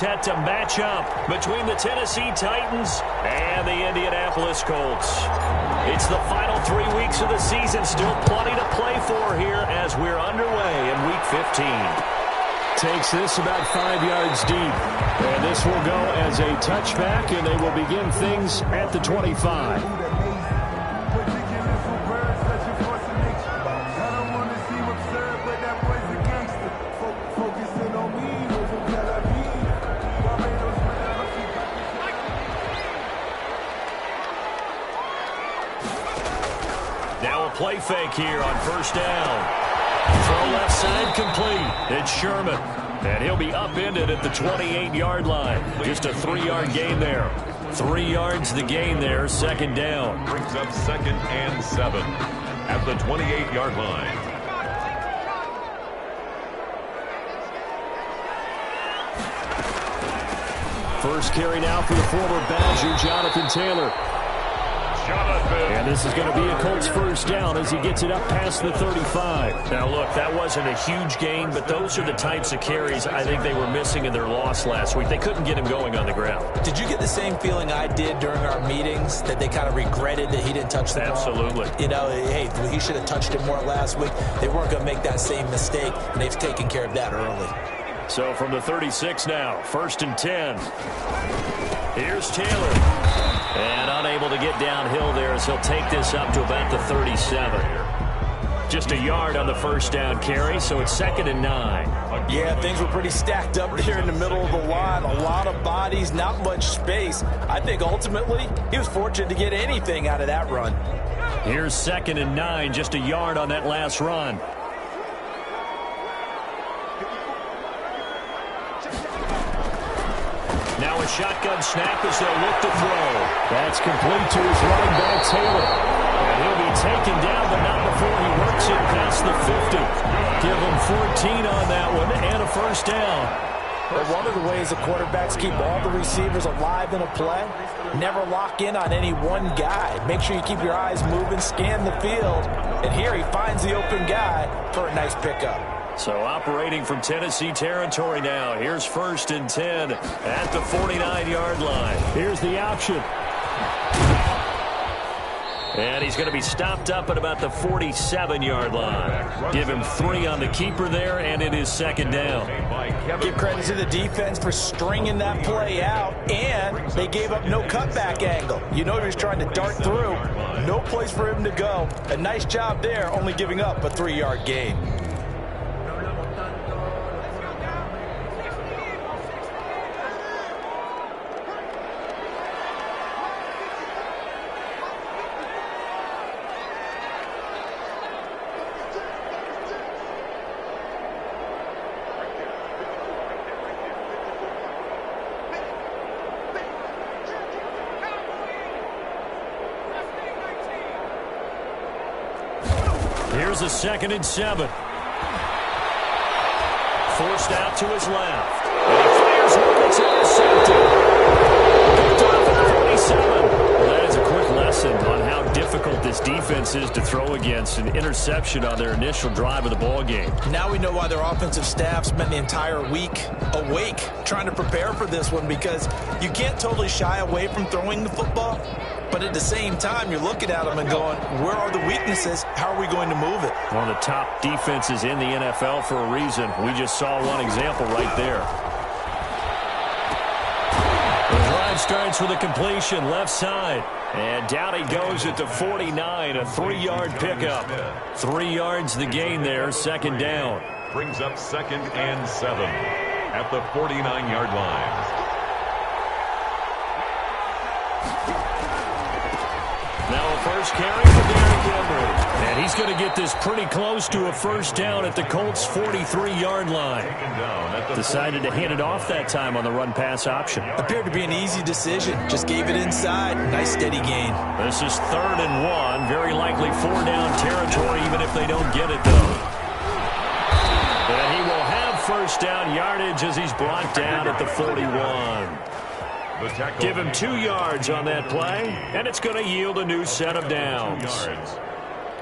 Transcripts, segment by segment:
Set to match up between the Tennessee Titans and the Indianapolis Colts. It's the final 3 weeks of the season. Still plenty to play for here as we're underway in Week 15. Takes this about 5 yards deep. And this will go as a touchback, and they will begin things at the 25. Play fake here on first down. Throw left side complete. It's Sherman. And he'll be upended at the 28-yard line. Just a 3-yard gain there. 3 yards the gain there, second down. Brings up 2nd and 7 at the 28-yard line. First carry now for the former Badger, Jonathan Taylor. And this is going to be a Colts first down as he gets it up past the 35. Now, look, that wasn't a huge gain, but those are the types of carries I think they were missing in their loss last week. They couldn't get him going on the ground. Did you get the same feeling I did during our meetings, that they kind of regretted that he didn't touch the ball? Absolutely. You know, hey, he should have touched it more last week. They weren't going to make that same mistake, and they've taken care of that early. So from the 36 now, 1st and 10. Here's Taylor. And unable to get downhill there as he'll take this up to about the 37. Just a yard on the first down carry, so it's 2nd and 9. Yeah, things were pretty stacked up there in the middle of the line. A lot of bodies, not much space. I think ultimately he was fortunate to get anything out of that run. Here's 2nd and 9, just a yard on that last run. Now a shotgun snap as they'll look to throw. That's complete to his running back, Taylor. And he'll be taken down, but not before he works it past the 50. Give him 14 on that one and a first down. But one of the ways the quarterbacks keep all the receivers alive in a play, never lock in on any one guy. Make sure you keep your eyes moving, scan the field. And here he finds the open guy for a nice pickup. So operating from Tennessee territory now. Here's 1st and 10 at the 49-yard line. Here's the option. And he's going to be stopped up at about the 47-yard line. Give him 3 on the keeper there, and it is 2nd down. Give credit to the defense for stringing that play out, and they gave up no cutback angle. You know he was trying to dart through. No place for him to go. A nice job there, only giving up a 3-yard gain. Here's a 2nd and 7. Forced out to his left. And he fires one that's intercepted. Picked off at the 47. Well, that is a quick lesson on how difficult this defense is to throw against. An interception on their initial drive of the ball game. Now we know why their offensive staff spent the entire week awake trying to prepare for this one, because you can't totally shy away from throwing the football. But at the same time, you're looking at them and going, where are the weaknesses? How are we going to move it? One of the top defenses in the NFL for a reason. We just saw one example right there. The drive starts with a completion left side. And down he goes at the 49, a 3-yard pickup. 3 yards the gain there, 2nd down. Brings up 2nd and 7 at the 49-yard line. Now a first carry for Derrick Henry. And he's going to get this pretty close to a first down at the Colts' 43-yard line. Decided to hand it off that time on the run-pass option. Appeared to be an easy decision. Just gave it inside. Nice steady gain. This is 3rd and 1. Very likely 4-down territory, even if they don't get it, though. And he will have first down yardage as he's brought down at the 41. Give him 2 yards on that play, and it's going to yield a new set of downs.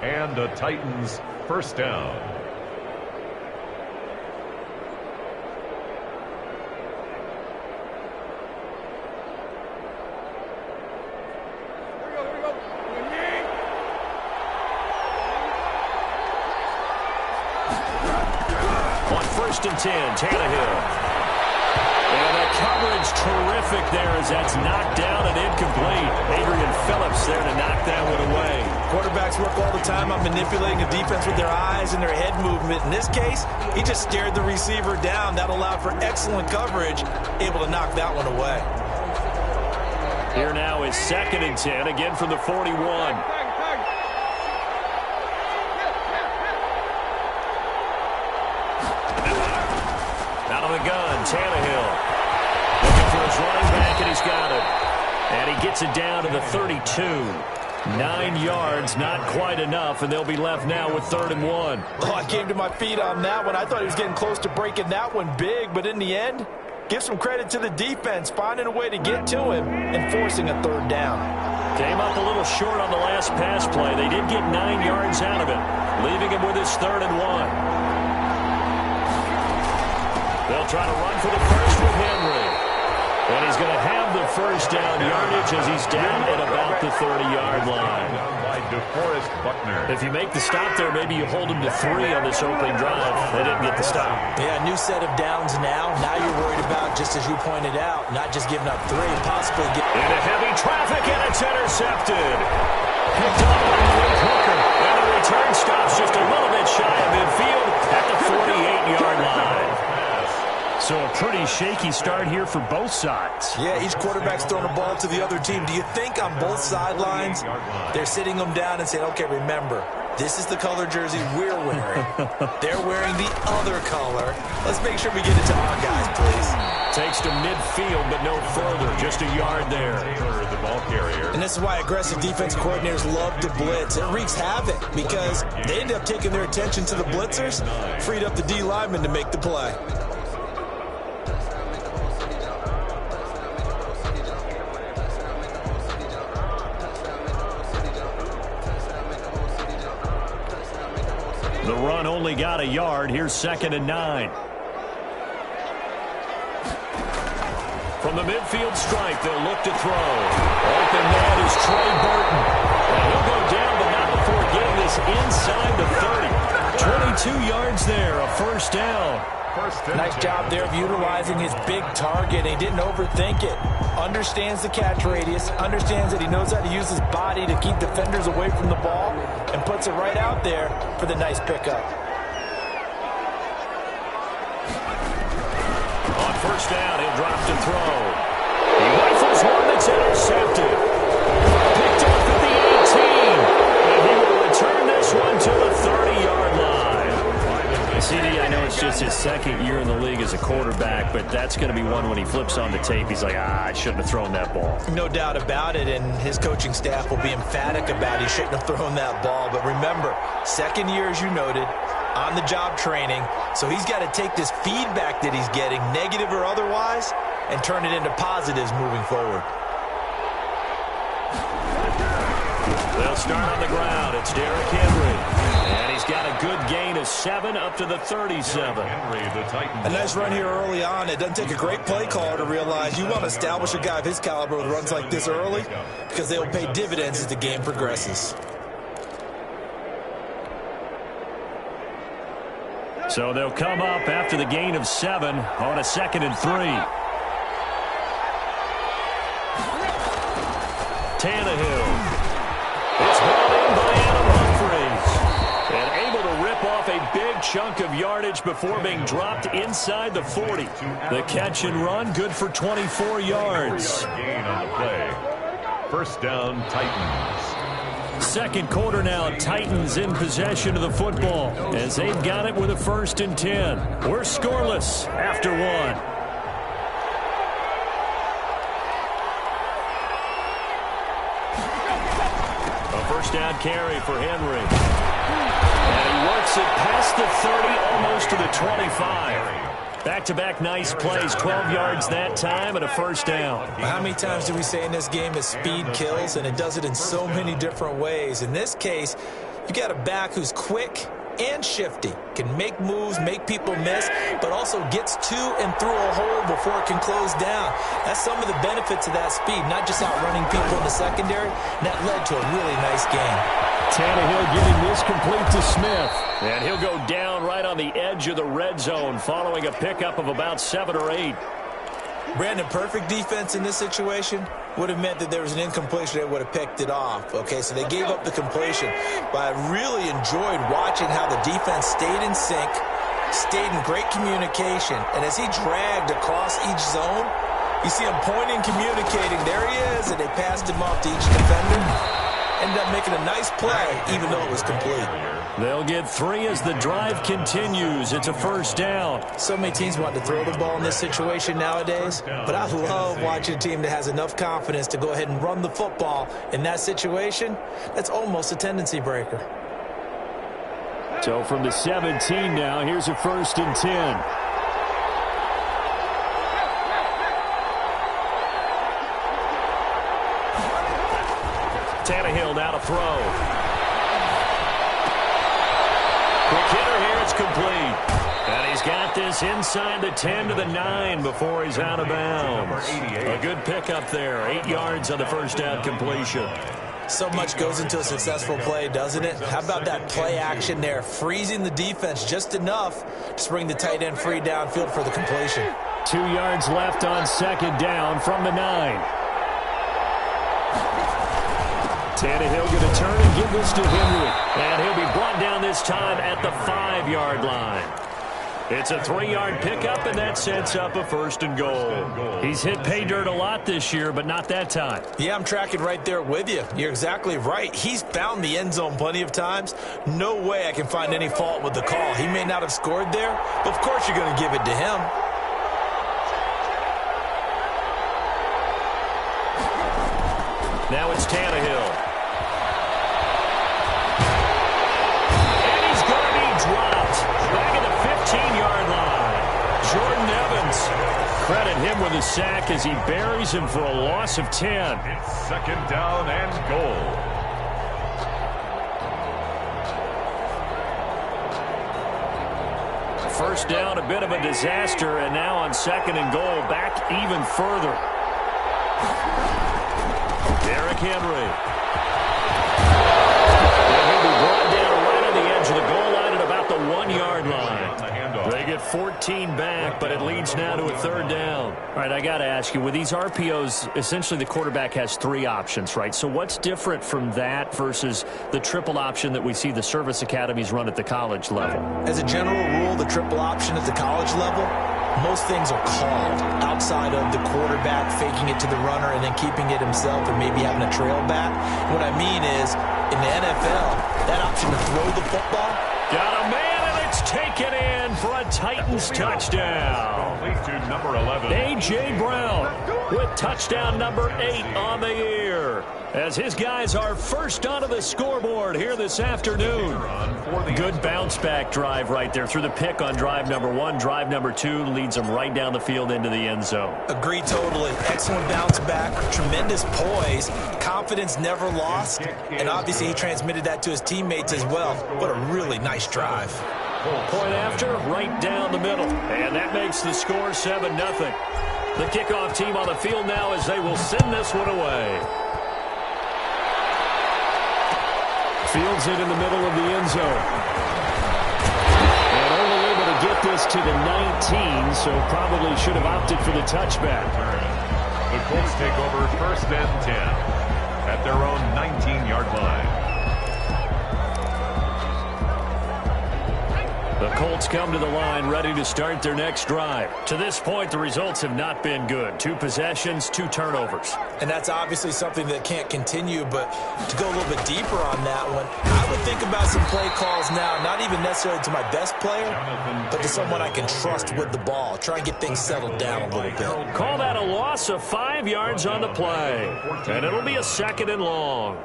And the Titans first down. first and 10. Tannehill. And the coverage terrific there as that's knocked down and incomplete. Adrian Phillips there to knock that one away. Quarterbacks work all the time on manipulating a defense with their eyes and their head movement. In this case, he just stared the receiver down. That allowed for excellent coverage, able to knock that one away. Here now is second and 10, again from the 41. Out of the gun, Tannehill. Looking for his running back, and he's got it. And he gets it down to the 32. 9 yards, not quite enough, and they'll be left now with 3rd and 1. Oh, I came to my feet on that one. I thought he was getting close to breaking that one big, but in the end, give some credit to the defense, finding a way to get to him and forcing a 3rd down. Came up a little short on the last pass play. They did get 9 yards out of it, leaving him with his 3rd and 1. They'll try to run for the first with Henry. And he's going to have the first down yardage as he's down at about the 30-yard line. If you make the stop there, maybe you hold him to 3 on this opening drive. They didn't get the stop. Yeah, new set of downs now. Now you're worried about, just as you pointed out, not just giving up 3, possibly into heavy traffic, and it's intercepted. Picked up by Malik Hooker. And the return stops just a little bit shy of midfield at the 48-yard line. So a pretty shaky start here for both sides. Yeah, each quarterback's throwing a ball to the other team. Do you think on both sidelines they're sitting them down and saying, okay, remember, this is the color jersey we're wearing. They're wearing the other color. Let's make sure we get it to our guys, please. Takes to midfield, but no further. Just a yard there. The ball carrier. And this is why aggressive defense coordinators love to blitz. It wreaks havoc because they end up taking their attention to the blitzers, freed up the D lineman to make the play. The run only got a yard. Here's 2nd and 9. From the midfield stripe, they'll look to throw. Open man is Trey Burton. And he'll go down, but not before getting this inside the 30. 22 yards there, a first down. Nice job there of utilizing his big target. He didn't overthink it. Understands the catch radius, understands that he knows how to use his body to keep defenders away from the ball, and puts it right out there for the nice pickup. On first down, he'll drop to throw. He rifles one that's intercepted. Picked up at the 18. And he will return this one to the 30-yard line. CD, I know it's just his 2nd year in the league as a quarterback, but that's going to be one when he flips on the tape. He's like, I shouldn't have thrown that ball. No doubt about it, and his coaching staff will be emphatic about he shouldn't have thrown that ball. But remember, 2nd year, as you noted, on-the-job training, so he's got to take this feedback that he's getting, negative or otherwise, and turn it into positives moving forward. They'll start on the ground. It's Derrick Henry. And he's got a good gain of 7 up to the 37. A nice run here early on. It doesn't take a great play caller to realize you want to establish a guy of his caliber with runs like this early because they will pay dividends as the game progresses. So they'll come up after the gain of 7 on a 2nd and 3. Tannehill. It's brought in by Adam Humphries. And able to rip off a big chunk of yardage before being dropped inside the 40. The catch and run, good for 24 yards. Gain on the play. First down, Titans. Second quarter now, Titans in possession of the football as they've got it with a 1st and 10. We're scoreless after 1. First down carry for Henry. And he works it past the 30, almost to the 25. Back-to-back nice plays, 12 yards that time, and a first down. How many times do we say in this game that speed kills, and it does it in so many different ways? In this case, you got a back who's quick, and shifty. Can make moves, make people miss, but also gets to and through a hole before it can close down. That's some of the benefits of that speed, not just outrunning people in the secondary. And that led to a really nice game. Tannehill giving this complete to Smith. And he'll go down right on the edge of the red zone following a pickup of about 7 or 8. Brandon, perfect defense in this situation would have meant that there was an incompletion. They would have picked it off. Okay, so they gave up the completion. But I really enjoyed watching how the defense stayed in sync, stayed in great communication. And as he dragged across each zone, you see him pointing, communicating. There he is, and they passed him off to each defender. Ended up making a nice play, even though it was complete. They'll get 3 as the drive continues. It's a first down. So many teams want to throw the ball in this situation nowadays, but I love watching a team that has enough confidence to go ahead and run the football. In that situation, that's almost a tendency breaker. So from the 17 now, here's a 1st and 10. Tannehill now to throw. Quick hitter here, it's complete. And he's got this inside the 10 to the 9 before he's out of bounds. A good pickup there, 8 yards on the first down completion. So much goes into a successful play, doesn't it? How about that play action there, freezing the defense just enough to bring the tight end free downfield for the completion. 2 yards left on 2nd down from the 9. Tannehill going to turn and give this to Henry. And he'll be brought down this time at the 5-yard line. It's a 3-yard pickup, and that sets up a 1st and goal. He's hit pay dirt a lot this year, but not that time. Yeah, I'm tracking right there with you. You're exactly right. He's found the end zone plenty of times. No way I can find any fault with the call. He may not have scored there, but of course you're going to give it to him. Now it's Tannehill. Credit him with a sack as he buries him for a loss of 10. It's 2nd down and goal. First down, a bit of a disaster, and now on 2nd and goal, back even further. Derrick Henry. And he'll be brought down right on the edge of the goal line at about the 1-yard line. They get 14 back, but it leads now to a 3rd down. All right, I got to ask you, with these RPOs, essentially the quarterback has 3 options, right? So what's different from that versus the triple option that we see the service academies run at the college level? As a general rule, the triple option at the college level, most things are called outside of the quarterback faking it to the runner and then keeping it himself and maybe having a trail back. What I mean is, in the NFL, that option to throw the football. Got a man, and it's taken in for a Titans touchdown. Complete to number 11. A.J. Brown with touchdown number 8 on the year, as his guys are first onto the scoreboard here this afternoon. Good bounce-back drive right there through the pick on drive number 1. Drive number 2 leads them right down the field into the end zone. Agree totally. Excellent bounce back, tremendous poise, confidence never lost, and obviously he transmitted that to his teammates as well. What a really nice drive. Point after, right down the middle, and that makes the score 7-0. The kickoff team on the field now as they will send this one away. Fields it in the middle of the end zone. And only able to get this to the 19, so probably should have opted for the touchback. The Colts take over 1st and 10 at their own 19-yard line. The Colts come to the line ready to start their next drive. To this point, the results have not been good. 2 possessions, 2 turnovers. And that's obviously something that can't continue, but to go a little bit deeper on that one, I would think about some play calls now, not even necessarily to my best player, but to someone I can trust with the ball. Try and get things settled down a little bit. Call that a loss of 5 yards on the play. And it'll be a 2nd and long.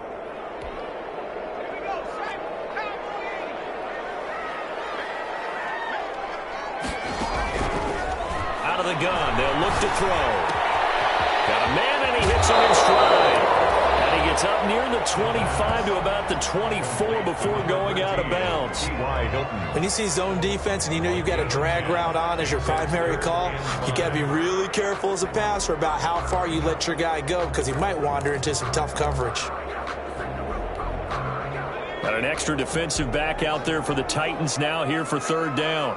Out of the gun, they'll look to throw. Got a man, and he hits him in stride. And he It's up near the 25 to about the 24 before going out of bounds. When you see zone defense and you know you've got a drag route on as your primary call, you got to be really careful as a passer about how far you let your guy go because he might wander into some tough coverage. Got an extra defensive back out there for the Titans now here for third down.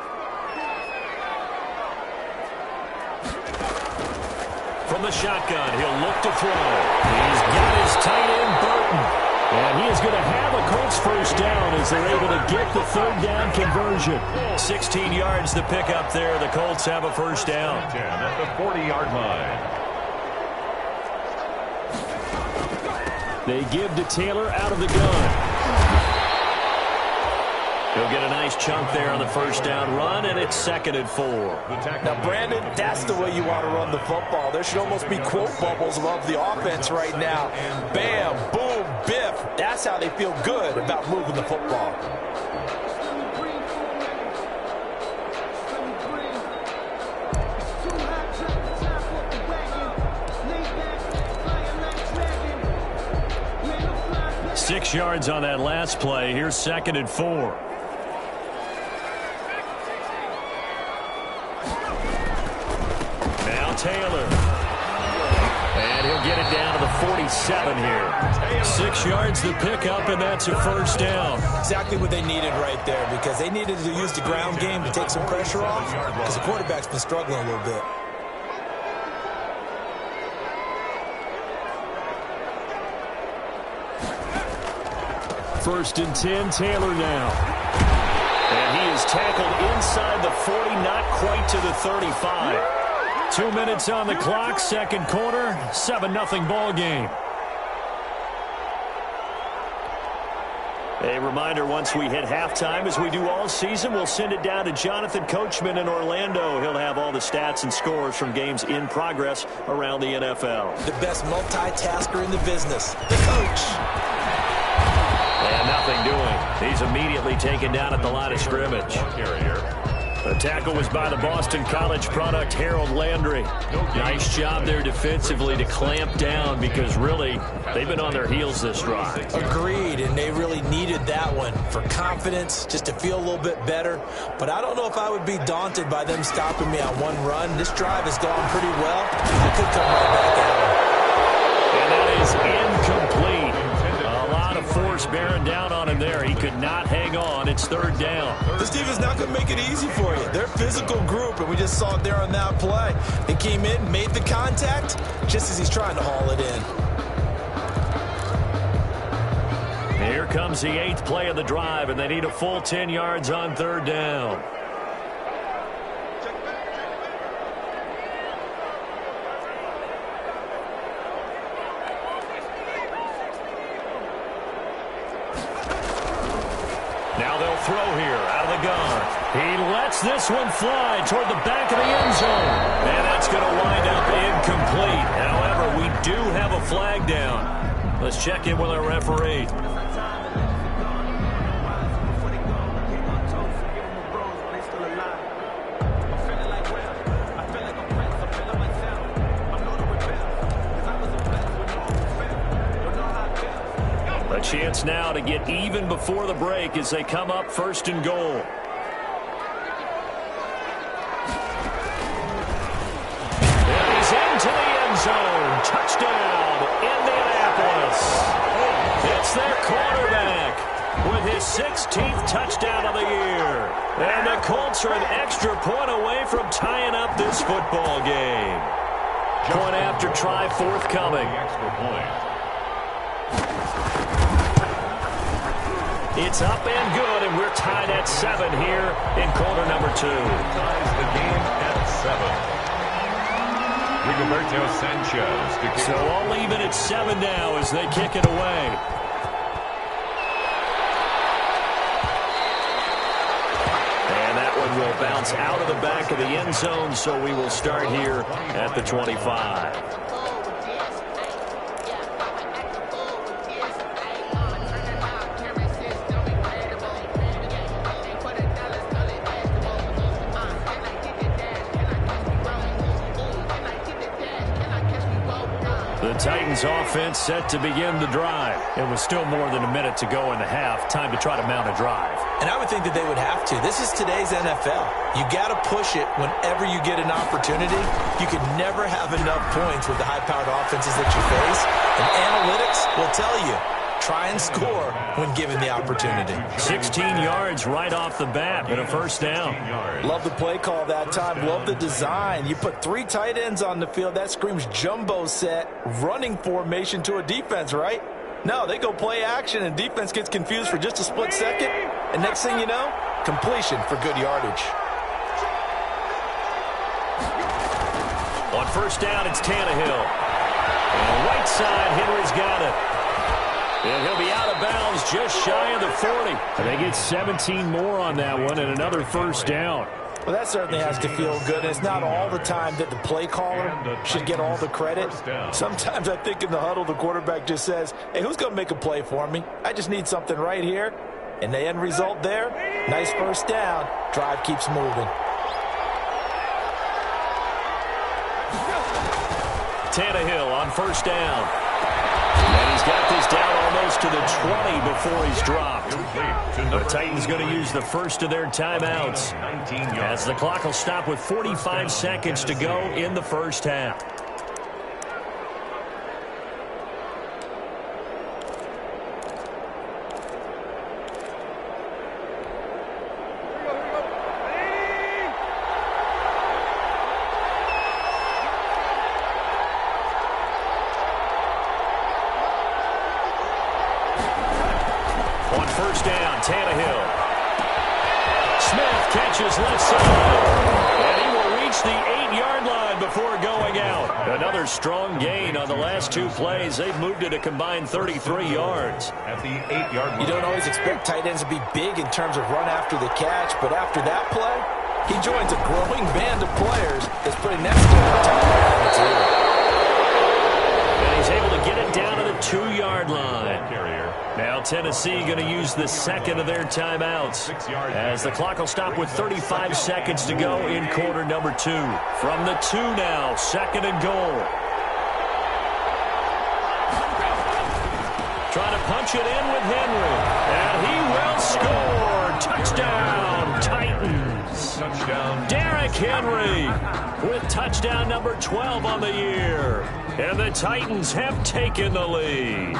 From the shotgun, he'll look to throw. He's got his tight end, Burton. And he is going to have a Colts first down as they're able to get the third down conversion. 16 yards to pick up there. The Colts have a first down. At the 40-yard line. They give to Taylor out of the gun. He'll get a nice chunk there on the first down run, and it's 2nd and 4. Now, Brandon, that's the way you want to run the football. There should almost be quote bubbles above the offense right now. Bam, boom, biff. That's how they feel good about moving the football. Six yards on that last play. Here's 2nd and 4. Taylor. And he'll get it down to the 47 here. 6 yards to pick up, and that's a first down. Exactly what they needed right there because they needed to use the ground game to take some pressure off because the quarterback's been struggling a little bit. First and 10, Taylor now. And he is tackled inside the 40, not quite to the 35. 2 minutes on the clock, second quarter, 7-0 ball game. A reminder, once we hit halftime, as we do all season, we'll send it down to Jonathan Coachman in Orlando. He'll have all the stats and scores from games in progress around the NFL. The best multitasker in the business, the coach. And nothing doing. He's immediately taken down at the line of scrimmage. The tackle was by the Boston College product, Harold Landry. Nice job there defensively to clamp down because really they've been on their heels this drive. Agreed, and they really needed that one for confidence, just to feel a little bit better. But I don't know if I would be daunted by them stopping me on one run. This drive has gone pretty well. I could come right back at him. And that is incomplete. A lot of force bearing down on him there. He could not hang on. It's third down. This team is not going to make it easy for you. They're a physical group, and we just saw it there on that play. They came in, made the contact, just as he's trying to haul it in. Here comes the 8th play of the drive, and they need a full 10 yards on third down. Now they'll throw here out of the gun. He lets this one fly toward the back of the end zone. And that's going to wind up incomplete. However, we do have a flag down. Let's check in with our referee. A chance now to get even before the break as they come up 1st and goal. And he's into the end zone. Touchdown, Indianapolis. It's their quarterback with his 16th touchdown of the year. And the Colts are an extra point away from tying up this football game. Point after try forthcoming. Extra point. It's up and good, and we're tied at 7 here in quarter number 2. Ties the game at 7. Rigoberto Sanchez to kick. So all even at 7 now as they kick it away. And that one will bounce out of the back of the end zone, so we will start here at the 25. The Titans offense set to begin the drive. It was still more than a minute to go in the half. Time to try to mount a drive. And I would think that they would have to. This is today's NFL. You got to push it whenever you get an opportunity. You can never have enough points with the high-powered offenses that you face. And analytics will tell you, try and score when given the opportunity. 16 yards right off the bat and a first down. Love the play call that time. Love the design. You put 3 tight ends on the field. That screams jumbo set, running formation to a defense, right? No, they go play action, and defense gets confused for just a split second. And next thing you know, completion for good yardage. On first down, it's Tannehill. On the right side, Henry's got it. And he'll be out of bounds just shy of the 40. And they get 17 more on that one and another first down. Well, that certainly has to feel good. And it's not all the time that the play caller should get all the credit. Sometimes I think in the huddle, the quarterback just says, hey, who's going to make a play for me? I just need something right here. And the end result there, nice first down. Drive keeps moving. Tannehill on first down. And he's got this down almost to the 20 before he's dropped. The Titans going to use the first of their timeouts as the clock will stop with 45 seconds to go in the first half. Tannehill. Smith catches left side. And he will reach the 8-yard line before going out. Another strong gain on the last 2 plays. They've moved it a combined 33 yards. At the 8-yard line. You don't always expect tight ends to be big in terms of run after the catch, but after that play, he joins a growing band of players that's pretty next to him. And he's able to get it down to the 2-yard line. Now Tennessee going to use the second of their timeouts as the clock will stop with 35 seconds to go in quarter number 2. From the 2 now, second and goal. Trying to punch it in with Henry. And he will score. Touchdown, Titans. Touchdown. Derrick Henry with touchdown number 12 on the year. And the Titans have taken the lead.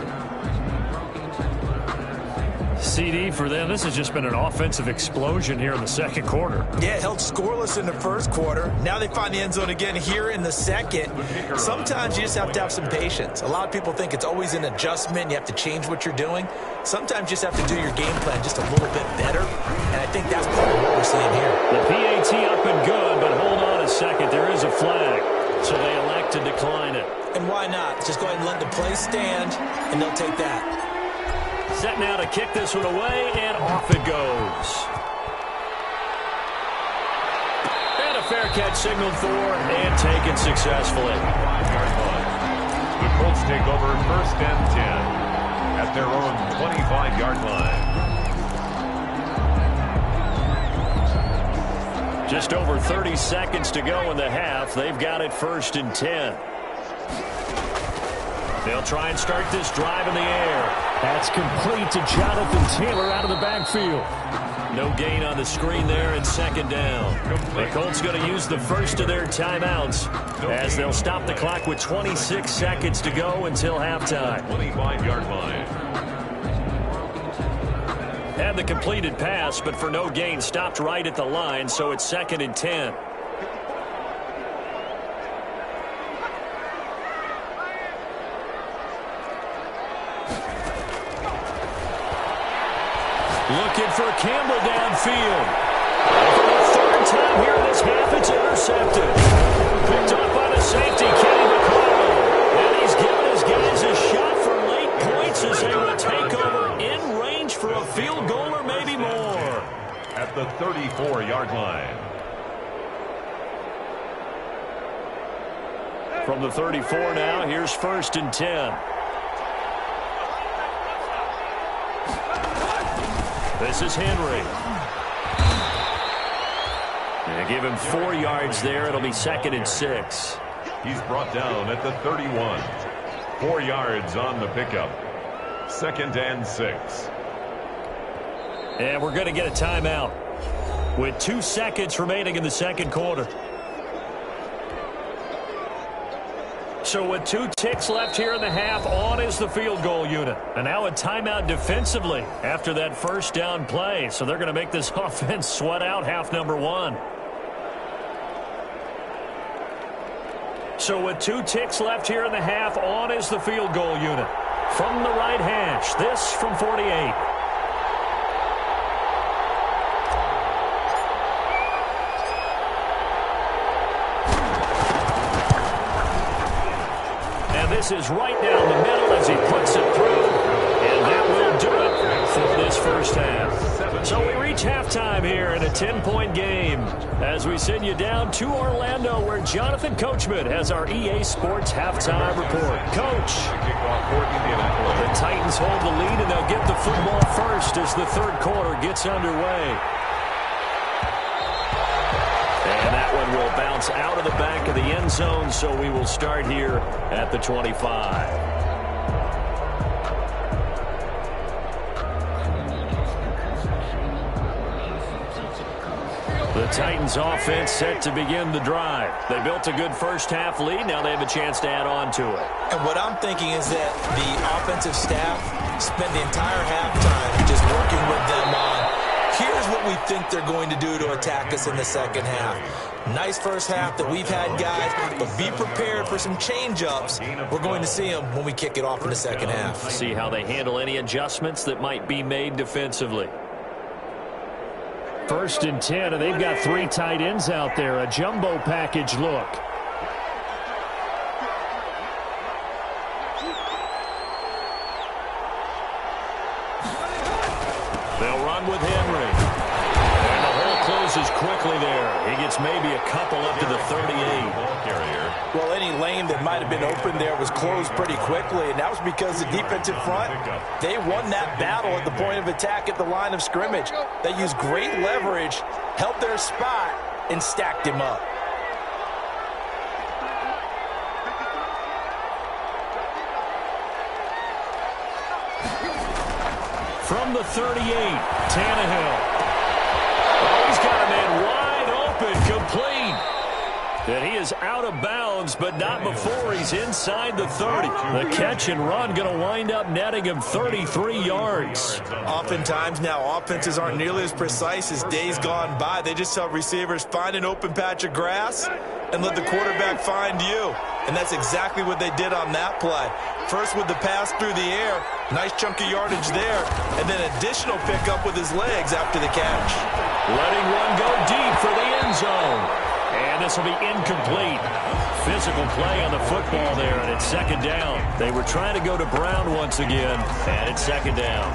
CD for them. This has just been an offensive explosion here in the second quarter. Yeah, held scoreless in the first quarter. Now they find the end zone again here in the second. Sometimes you just have to have some patience. A lot of people think it's always an adjustment. You have to change what you're doing. Sometimes you just have to do your game plan just a little bit better. And I think that's part of what we're seeing here. The PAT up and good, but hold on a second. There is a flag. So they elect to decline it. And why not? Just go ahead and let the play stand, and they'll take that. Set now to kick this one away, and off it goes. And a fair catch signaled for and taken successfully. The Colts take over first and 10 at their own 25-yard line. Just over 30 seconds to go in the half. They've got it first and 10. They'll try and start this drive in the air. That's complete to Jonathan Taylor out of the backfield. No gain on the screen there and second down. The Colts going to use the first of their timeouts as they'll stop the clock with 26 seconds to go until halftime. 25-yard line. Had the completed pass, but for no gain, stopped right at the line, so it's second and 10. Looking for Campbell downfield. For the third time here this half, it's intercepted. Picked off by the safety, Kenny McCall. And he's given his guys a shot for late points as they will take over in range for a field goal or maybe more. At the 34-yard line. From the 34 now, here's first and 10. This is Henry. And give him 4 yards there. It'll be second and 6. He's brought down at the 31. 4 yards on the pickup. 2nd and 6. And we're going to get a timeout with 2 seconds remaining in the second quarter. So with 2 ticks left here in the half, on is the field goal unit. And now a timeout defensively after that first down play. So they're going to make this offense sweat out half number 1. So with 2 ticks left here in the half, on is the field goal unit. From the right hash, this from 48. And this is right down the middle as he puts it through. And that will do it for this first half. So we reach halftime here in a 10-point game as we send you down to Orlando where Jonathan Coachman has our EA Sports halftime report. Coach, the Titans hold the lead and they'll get the football first as the third quarter gets underway. And that one will bounce out of the back of the end zone, so we will start here at the 25. The Titans offense set to begin the drive. They built a good first half lead. Now they have a chance to add on to it. And what I'm thinking is that the offensive staff spent the entire halftime just working with them on, here's what we think they're going to do to attack us in the second half. Nice first half that we've had, guys, but be prepared for some change-ups. We're going to see them when we kick it off in the second half. See how they handle any adjustments that might be made defensively. 1st and 10, and they've got 3 tight ends out there. A jumbo package look. They'll run with Henry. And the hole closes quickly there. He gets maybe a couple up to the 38. Well, any lane that might have been open there was closed pretty quickly, and that was because the defensive front, they won that battle at the point of attack at the line of scrimmage. They used great leverage, held their spot, and stacked him up. From the 38, Tannehill. Oh, he's got a man wide open, complete. And he is out of bounds, but not before he's inside the 30. The catch and run going to wind up netting him 33 yards. Oftentimes now, offenses aren't nearly as precise as days gone by. They just tell receivers, find an open patch of grass and let the quarterback find you. And that's exactly what they did on that play. First with the pass through the air, nice chunk of yardage there, and then additional pickup with his legs after the catch. Letting one go deep for the end zone. And this will be incomplete. Physical play on the football there, and it's second down. They were trying to go to Brown once again, and it's second down.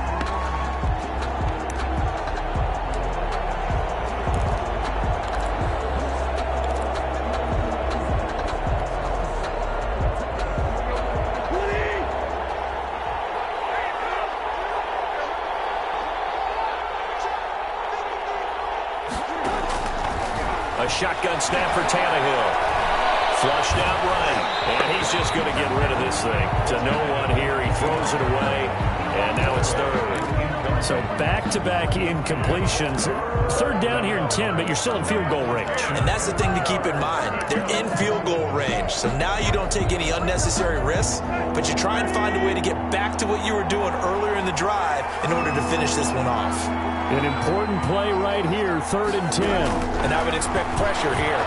A shotgun snap for Tannehill. Flushed out right. And he's just going to get rid of this thing. To no one here. He throws it away. And now it's third. So back-to-back incompletions. Third down here in 10, but you're still in field goal range. And that's the thing to keep in mind. They're in field goal range. So now you don't take any unnecessary risks, but you try and find a way to get back to what you were doing earlier in the drive in order to finish this one off. An important play right here, 3rd and 10. And I would expect pressure here.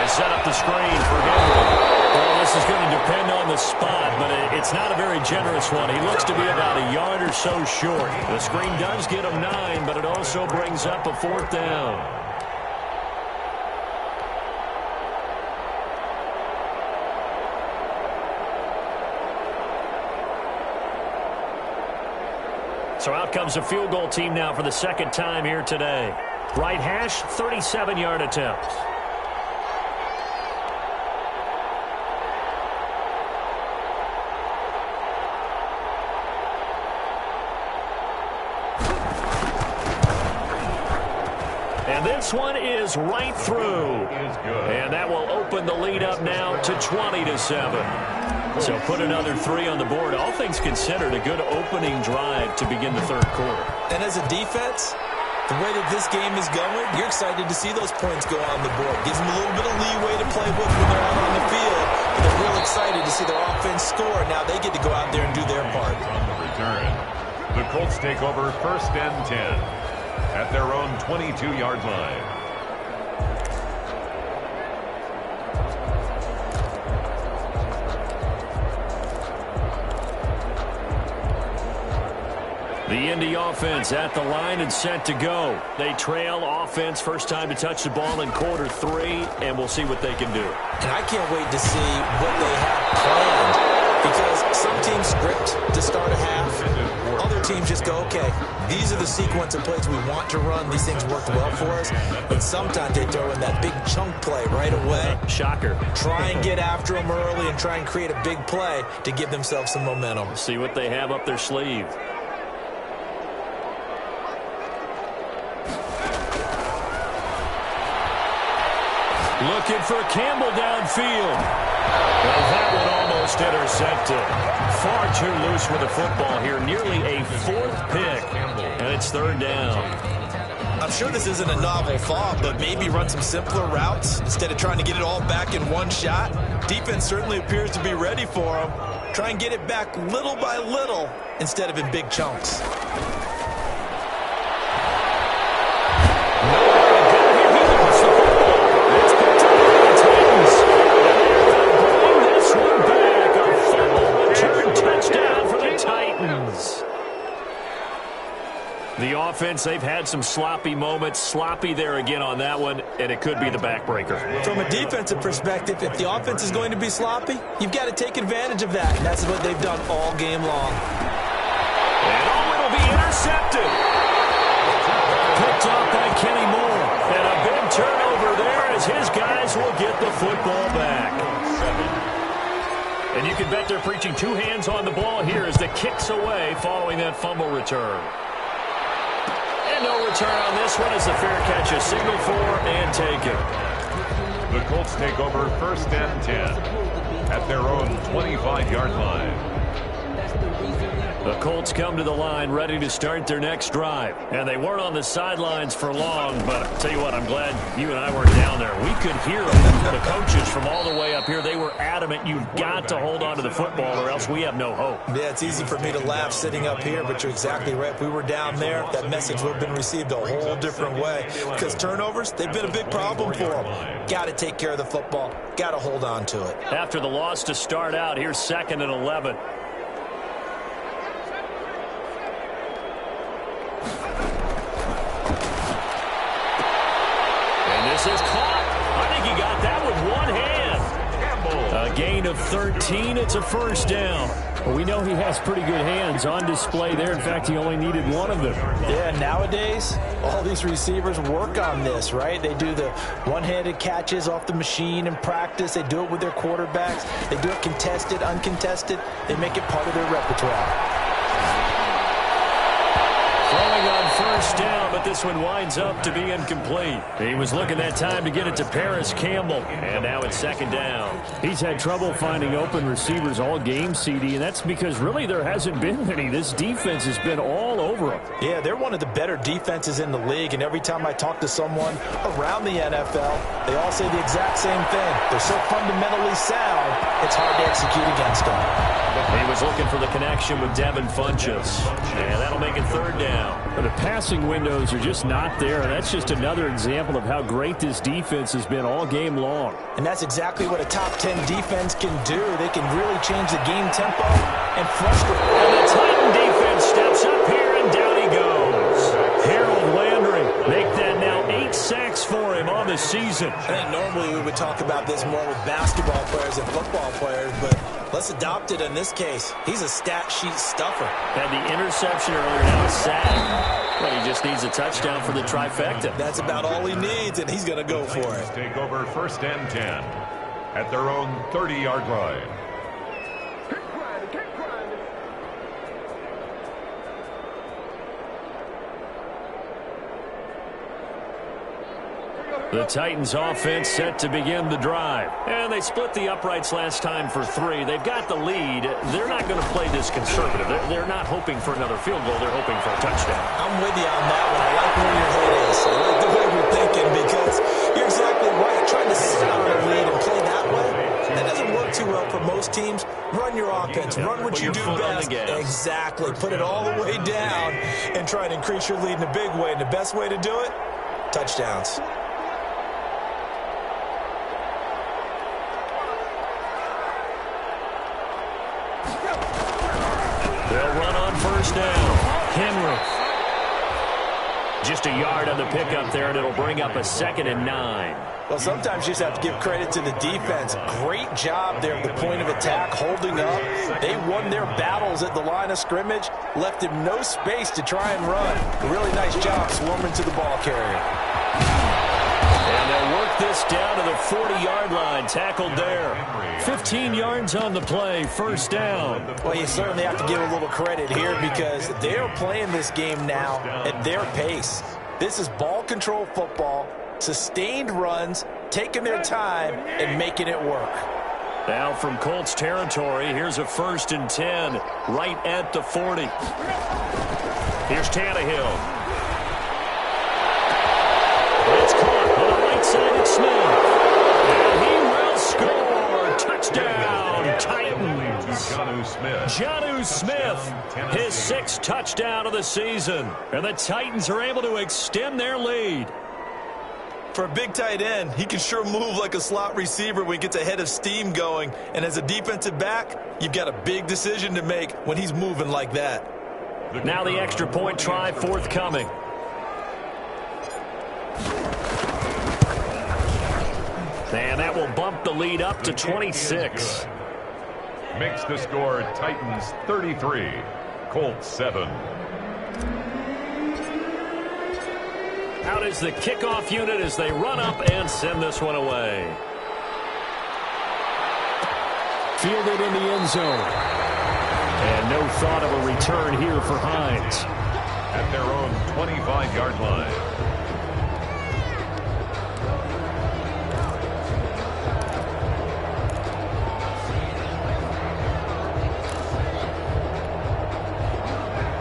They set up the screen for Henry. Well, this is going to depend on the spot, but it's not a very generous one. He looks to be about a yard or so short. The screen does get him 9, but it also brings up a 4th down. So out comes a field goal team now for the second time here today. Right hash, 37-yard attempt. And this one is right through. And that will open the lead up now to 20-7. So put another 3 on the board. All things considered, a good opening drive to begin the third quarter. And as a defense, the way that this game is going, you're excited to see those points go on the board. Gives them a little bit of leeway to play with when they're out on the field. But they're real excited to see their offense score. Now they get to go out there and do their part. On the return, the Colts take over 1st and 10 at their own 22-yard line. The Indy offense at the line and set to go. They trail offense, first time to touch the ball in quarter 3, and we'll see what they can do. And I can't wait to see what they have planned, because some teams script to start a half. Other teams just go, okay, these are the sequence of plays we want to run. These things worked well for us. And sometimes they throw in that big chunk play right away. Shocker. Try and get after them early and try and create a big play to give themselves some momentum. See what they have up their sleeve. Looking for Campbell downfield. Well, that one almost intercepted. Far too loose with the football here. Nearly a 4th pick. And it's 3rd down. I'm sure this isn't a novel thought, but maybe run some simpler routes instead of trying to get it all back in one shot. Defense certainly appears to be ready for them. Try and get it back little by little instead of in big chunks. The offense, they've had some sloppy moments. Sloppy there again on that one, and it could be the backbreaker. From a defensive perspective, if the offense is going to be sloppy, you've got to take advantage of that. And that's what they've done all game long. And it'll be intercepted. Picked off by Kenny Moore. And a big turnover there as his guys will get the football back. And you can bet they're preaching 2 hands on the ball here as the kick's away following that fumble return. No return on this one as the fair catch is signaled for and taken. The Colts take over 1st and 10 at their own 25-yard line. The Colts come to the line ready to start their next drive. And they weren't on the sidelines for long, but I'll tell you what, I'm glad you and I weren't down there. We could hear them, the coaches from all the way up here. They were adamant, you've got to hold on to the football or else we have no hope. Yeah, it's easy for me to laugh sitting up here, but you're exactly right. If we were down there, that message would have been received a whole different way. Because turnovers, they've been a big problem for them. Got to take care of the football. Got to hold on to it. After the loss to start out, here's 2nd and 11. This is caught. I think he got that with one hand. A gain of 13. It's a 1st down. Well, we know he has pretty good hands on display there. In fact, he only needed one of them. Yeah, nowadays, all these receivers work on this, right? They do the one-handed catches off the machine in practice. They do it with their quarterbacks. They do it contested, uncontested. They make it part of their repertoire. Throwing on 1st down, but this one winds up to be incomplete. He was looking that time to get it to Paris Campbell, and now it's 2nd down. He's had trouble finding open receivers all game, CD, and that's because really there hasn't been many. This defense has been all over him. Yeah, they're one of the better defenses in the league, and every time I talk to someone around the NFL, they all say the exact same thing. They're so fundamentally sound, it's hard to execute against them. He was looking for the connection with Devin Funchess, and that'll make it 3rd down. But the passing windows are just not there. That's just another example of how great this defense has been all game long. And that's exactly what a top 10 defense can do. They can really change the game tempo and frustrate. And the Titan defense steps up here, and down he goes. Harold Landry make that now 8 sacks for him on the season. I think normally we would talk about this more with basketball players and football players, but let's adopt it in this case. He's a stat sheet stuffer. Had the interception earlier, now a sack. But he just needs a touchdown for the trifecta. That's about all he needs, and he's going to go for it. Take over 1st and 10 at their own 30-yard line. The Titans offense set to begin the drive. And they split the uprights last time for 3. They've got the lead. They're not going to play this conservative. They're not hoping for another field goal. They're hoping for a touchdown. I'm with you on that one. I like where your head is. I like the way you're thinking because you're exactly right. Trying to sit on a lead and play that way, that doesn't work too well for most teams. Run your offense. Run what you do best. Exactly. Put it all the way down and try and increase your lead in a big way. And the best way to do it, touchdowns. They'll run on first down. Henry. Just a yard on the pickup there, and it'll bring up a 2nd and 9. Well, sometimes you just have to give credit to the defense. Great job there at the point of attack, holding up. They won their battles at the line of scrimmage, left him no space to try and run. A really nice job swarming to the ball carrier. And they'll work this down to the 40-yard line, tackled there. 15 yards on the play, first down. Well, you certainly have to give a little credit here because they're playing this game now at their pace. This is ball control football, sustained runs, taking their time and making it work. Now from Colts territory, here's a 1st and 10 right at the 40. Here's Tannehill. It's caught on the right side of Smith. And he will score. Touchdown, Titans. Jonnu Smith, his 6th touchdown of the season. And the Titans are able to extend their lead. For a big tight end, he can sure move like a slot receiver when he gets a head of steam going. And as a defensive back, you've got a big decision to make when he's moving like that. Now the extra point try forthcoming. And that will bump the lead up to 26. Makes the score Titans 33, Colts 7. Out is the kickoff unit as they run up and send this one away. Fielded in the end zone. And no thought of a return here for Hines. At their own 25-yard line.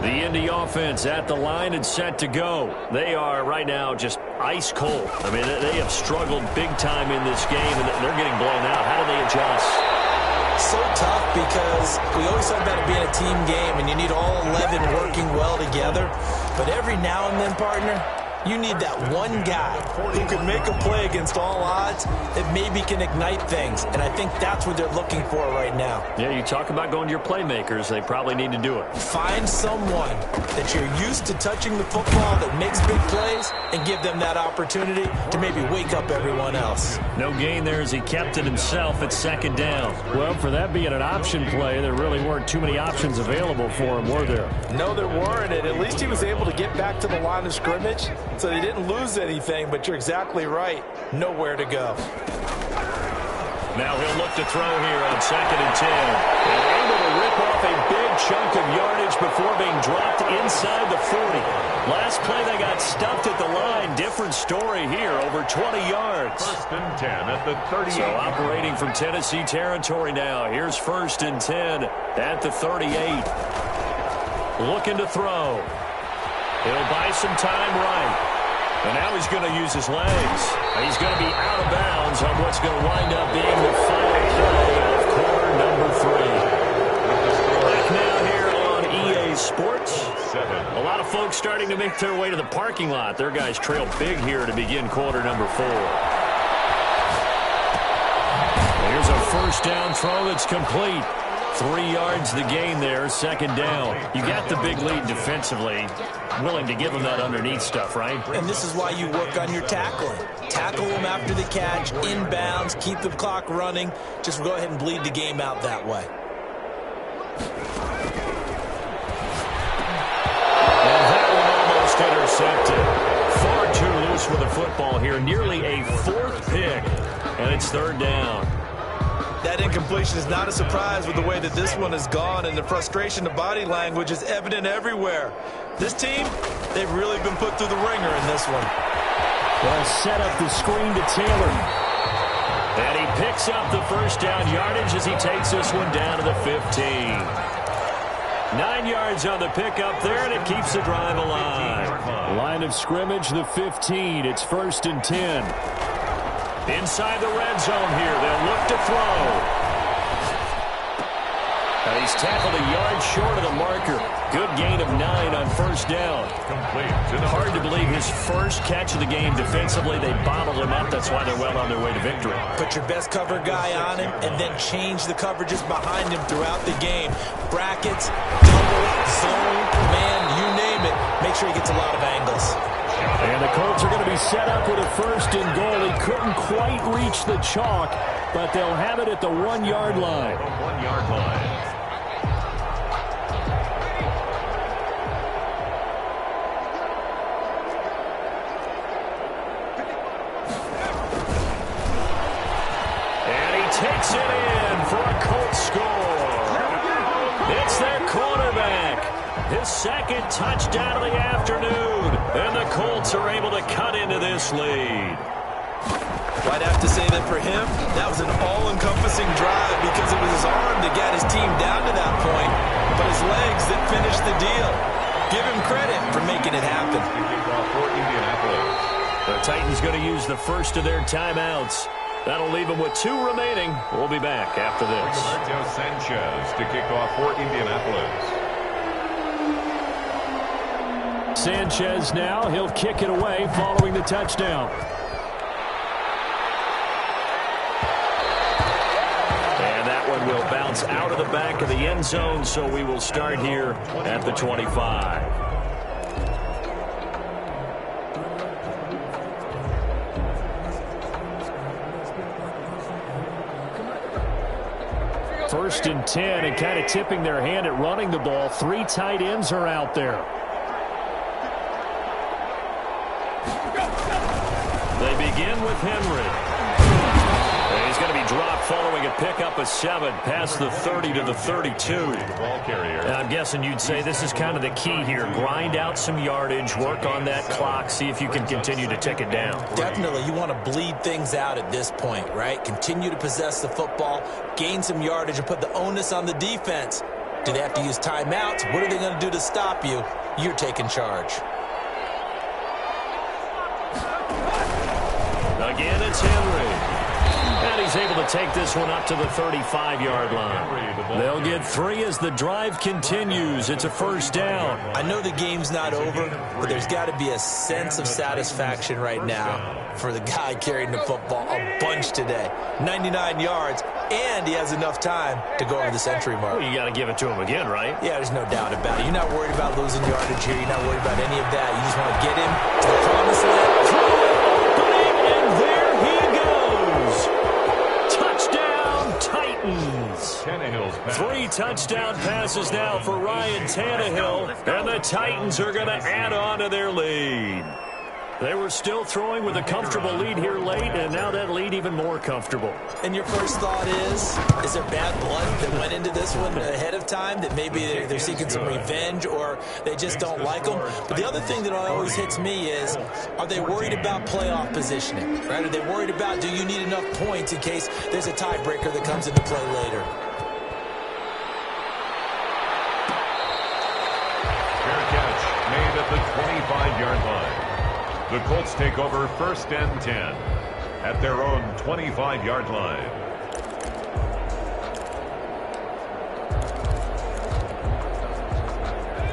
The Indy offense at the line and set to go. They are right now just ice cold. I mean, they have struggled big time in this game, and they're getting blown out. How do they adjust? So tough because we always talk about it being a team game, and you need all 11 working well together. But every now and then, partner, you need that one guy who can make a play against all odds that maybe can ignite things. And I think that's what they're looking for right now. Yeah, you talk about going to your playmakers. They probably need to do it. Find someone that you're used to touching the football that makes big plays and give them that opportunity to maybe wake up everyone else. No gain there as he kept it himself at 2nd down. Well, for that being an option play, there really weren't too many options available for him, were there? No, there weren't. And at least he was able to get back to the line of scrimmage. So they didn't lose anything, but you're exactly right. Nowhere to go. Now he'll look to throw here on 2nd and 10. And able to rip off a big chunk of yardage before being dropped inside the 40. Last play they got stuffed at the line. Different story here, over 20 yards. 1st and 10 at the 38. So operating from Tennessee territory now. Here's 1st and 10 at the 38. Looking to throw. He'll buy some time right. And now he's going to use his legs. He's going to be out of bounds on what's going to wind up being the final play of quarter number 3. Back now here on EA Sports. A lot of folks starting to make their way to the parking lot. Their guys trail big here to begin quarter number 4. Here's a 1st down throw that's complete. 3 yards the gain there, 2nd down. You got the big lead defensively. Willing to give them that underneath stuff, right? And this is why you work on your tackling. Tackle them after the catch, inbounds, keep the clock running. Just go ahead and bleed the game out that way. And that one almost intercepted. Far too loose with the football here. Nearly a 4th pick, and it's 3rd down. That incompletion is not a surprise with the way that this one has gone, and the frustration, the body language is evident everywhere. This team, they've really been put through the ringer in this one. They'll set up the screen to Taylor. And he picks up the first down yardage as he takes this one down to the 15. 9 yards on the pickup there, and it keeps the drive alive. Line of scrimmage, the 15. It's 1st and 10. Inside the red zone here. They'll look to throw. And he's tackled a yard short of the marker. Good gain of 9 on first down. Hard to believe his first catch of the game defensively. They bottled him up. That's why they're well on their way to victory. Put your best cover guy on him and then change the coverages behind him throughout the game. Brackets, double, zone, man, you name it. Make sure he gets a lot of angles. And the Colts are going to be set up with a 1st and goal. He couldn't quite reach the chalk, but they'll have it at the 1-yard line. 1-yard line. Takes it in for a Colts score. It's their quarterback. His 2nd touchdown of the afternoon. And the Colts are able to cut into this lead. I'd have to say that for him, that was an all-encompassing drive because it was his arm that got his team down to that point, but his legs that finished the deal. Give him credit for making it happen. The Titans going to use the first of their timeouts. That'll leave them with 2 remaining. We'll be back after this. Roberto Sanchez to kick off for Indianapolis. Sanchez now. He'll kick it away following the touchdown. And that one will bounce out of the back of the end zone, so we will start here at the 25. First and 10, and kind of tipping their hand at running the ball. 3 tight ends are out there. They begin with Henry. And he's going to be dropped following a pickup of 7 past the 30 to the 32. And I'm guessing you'd say this is kind of the key here. Grind out some yardage, work on that clock, see if you can continue to tick it down. Definitely, you want to bleed things out at this point, right? Continue to possess the football, gain some yardage, and put the onus on the defense. Do they have to use timeouts? What are they going to do to stop you? You're taking charge. Again, it's Henry. And he's able to take this one up to the 35-yard line. They'll get 3 as the drive continues. It's a first down. I know the game's not over, but there's got to be a sense of satisfaction right now for the guy carrying the football a bunch today. 99 yards, and he has enough time to go over the century mark. Well, you got to give it to him again, right? Yeah, there's no doubt about it. You're not worried about losing yardage here. You're not worried about any of that. You just want to get him to the promised land. Throw it opening, and there he goes. Touchdown, Titans. 3 touchdown passes now for Ryan Tannehill, and the Titans are going to add on to their lead. They were still throwing with a comfortable lead here late, and now that lead even more comfortable. And your first thought is there bad blood that went into this one ahead of time, that maybe they're seeking some revenge or they just don't like them? But the other thing that always hits me is, are they worried about playoff positioning? Right? Are they worried about, do you need enough points in case there's a tiebreaker that comes into play later? Fair catch made at the 25-yard line. The Colts take over 1st and 10 at their own 25-yard line.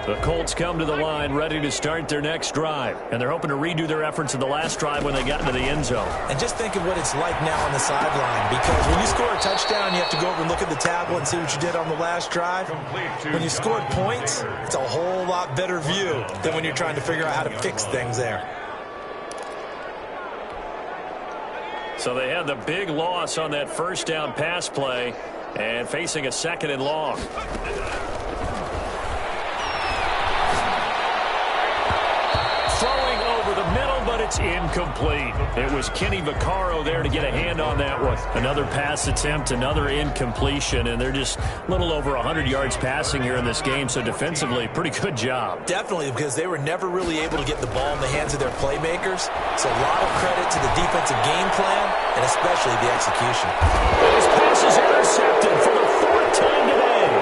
The Colts come to the line ready to start their next drive, and they're hoping to redo their efforts in the last drive when they got into the end zone. And just think of what it's like now on the sideline, because when you score a touchdown, you have to go over and look at the tablet and see what you did on the last drive. When you scored points, it's a whole lot better view than when you're trying to figure out how to fix things there. So they had the big loss on that first down pass play and facing a 2nd and long. Throwing over the middle, but it's incomplete. It was Kenny Vaccaro there to get a hand on that one. Another pass attempt, another incompletion, and they're just a little over 100 yards passing here in this game, so defensively, pretty good job. Definitely, because they were never really able to get the ball in the hands of their playmakers, so a lot of credit to the defensive game plan, and especially the execution. His pass is intercepted for the fourth time today.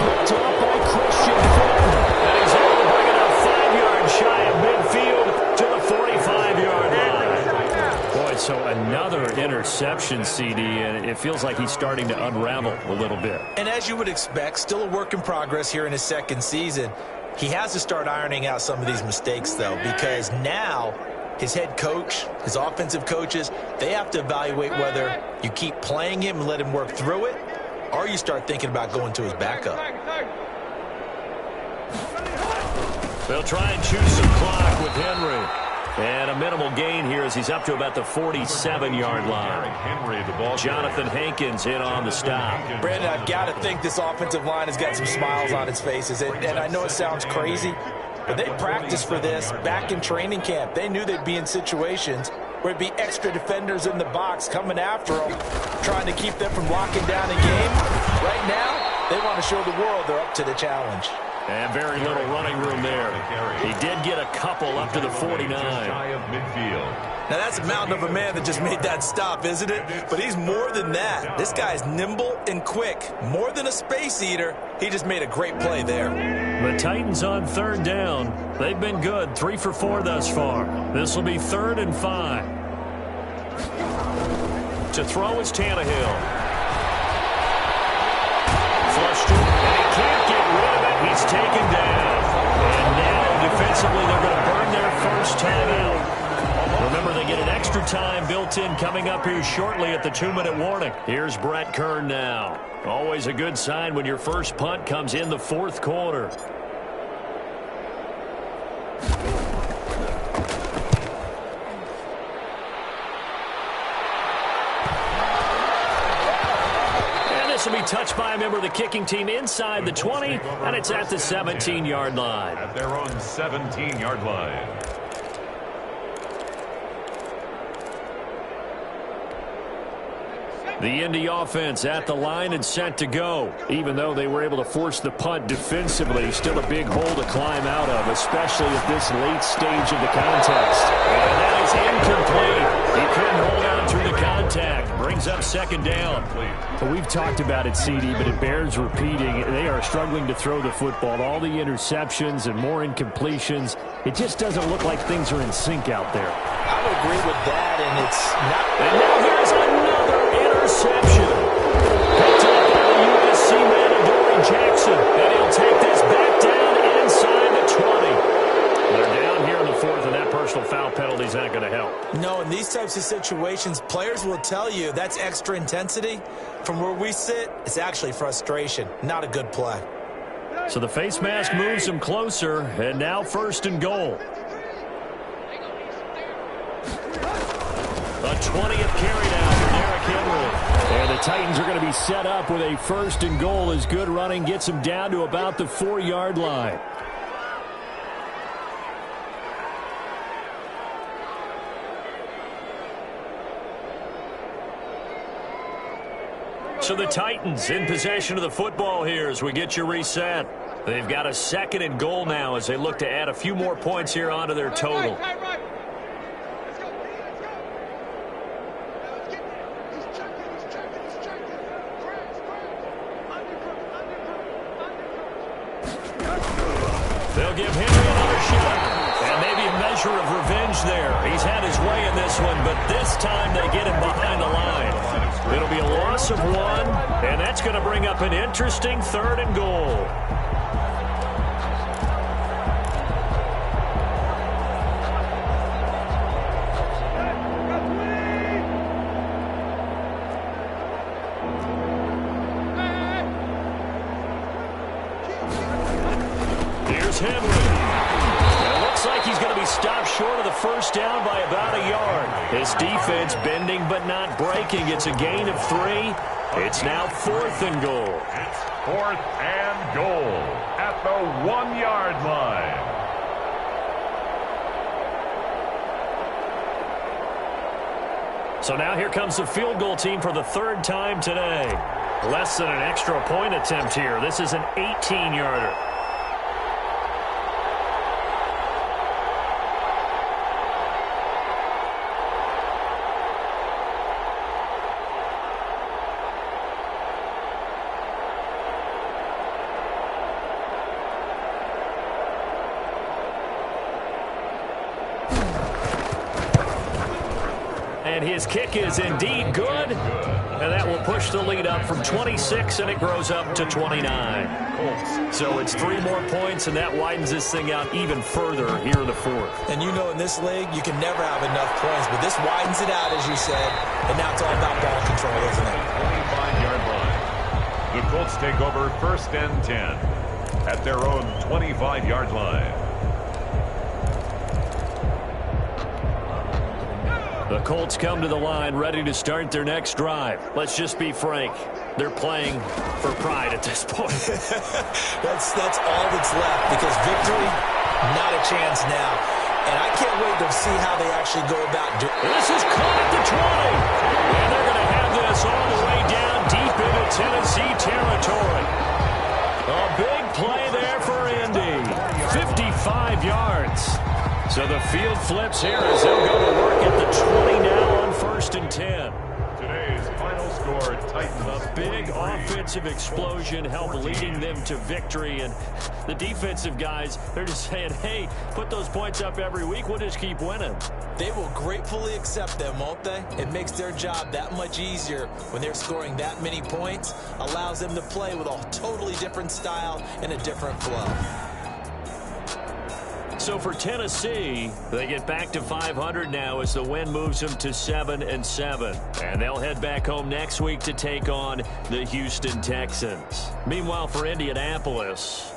Picked up by Christian Fulton. And he's able to bring it up 5 yards shy of midfield to the 45-yard line. Boy, so another interception, CD, and it feels like he's starting to unravel a little bit. And as you would expect, still a work in progress here in his second season. He has to start ironing out some of these mistakes, though, because now his head coach, his offensive coaches, they have to evaluate whether you keep playing him and let him work through it, or you start thinking about going to his backup. They'll try and choose some clock with Henry. And a minimal gain here as he's up to about the 47-yard line. Jonathan Hankins in on the stop. Brandon, I've got to think this offensive line has got some smiles on its faces. And I know it sounds crazy, but they practiced for this back in training camp. They knew they'd be in situations where it'd be extra defenders in the box coming after them, trying to keep them from locking down a game. Right now, they want to show the world they're up to the challenge. And very little running room there. He did get a couple up to the 49. Now, that's a mountain of a man that just made that stop, isn't it? But he's more than that. This guy's nimble and quick. More than a space eater. He just made a great play there. The Titans on third down. They've been good, 3 for 4 thus far. This will be 3rd and 5. To throw is Tannehill. Flushed it, and he can't get rid of it. He's taken down. And now, defensively, they're going to burn their first timeout. Remember, they get an extra time built in coming up here shortly at the 2-minute warning. Here's Brett Kern now. Always a good sign when your first punt comes in the 4th quarter. This will be touched by a member of the kicking team inside the 20, and it's at the 17-yard line. At their own 17-yard line. The Indy offense at the line and set to go. Even though they were able to force the punt defensively, still a big hole to climb out of, especially at this late stage of the contest. And that is incomplete. He couldn't hold on through the contact. Brings up 2nd down. Well, we've talked about it, CD, but it bears repeating. They are struggling to throw the football. All the interceptions and more incompletions. It just doesn't look like things are in sync out there. I would agree with that, and it's not. And now here's another interception. Picked up by the USC man, Adoree Jackson. And he'll take this back down inside the 20. They're down here in the 4th, and that personal foul penalty is not going to help. No, in these types of situations, players will tell you that's extra intensity. From where we sit, it's actually frustration. Not a good play. So the face mask moves him closer, and now 1st and goal. A 20th carry now for Derrick Henry. And the Titans are going to be set up with a 1st and goal as good running gets him down to about the 4-yard line. So the Titans in possession of the football here as we get you reset. They've got a 2nd and goal now as they look to add a few more points here onto their total. They'll give Henry another shot. And maybe a measure of revenge there. He's had his way in this one, but this time they get him behind the line. It'll be a loss of 1, and that's going to bring up an interesting 3rd and goal. Here's Henry. It looks like he's going to be stopped short of the 1st down by about a yard. His defense bending but not breaking. It's a gain of 3. It's now 4th and goal. It's 4th and goal at the 1-yard line. So now here comes the field goal team for the third time today. Less than an extra point attempt here. This is an 18-yarder. And his kick is indeed good. And that will push the lead up from 26, and it grows up to 29. So it's 3 more points, and that widens this thing out even further here in the fourth. And you know in this league, you can never have enough points, but this widens it out, as you said, and now it's all about ball control, isn't it? 25-yard line. The Colts take over 1st and 10 at their own 25-yard line. The Colts come to the line ready to start their next drive. Let's just be frank. They're playing for pride at this point. That's all that's left, because victory, not a chance now. And I can't wait to see how they actually go about doing it. This is caught at the 20. And they're going to have this all the way down deep into Tennessee territory. A big play there for Indy. 55 yards. So the field flips here as they'll go to work at the 20 now on 1st and 10. Today's final score, Titans. A big offensive explosion helped leading them to victory. And the defensive guys, they're just saying, hey, put those points up every week. We'll just keep winning. They will gratefully accept them, won't they? It makes their job that much easier when they're scoring that many points. Allows them to play with a totally different style and a different flow. So for Tennessee, they get back to 500 now as the win moves them to 7-7. And they'll head back home next week to take on the Houston Texans. Meanwhile, for Indianapolis,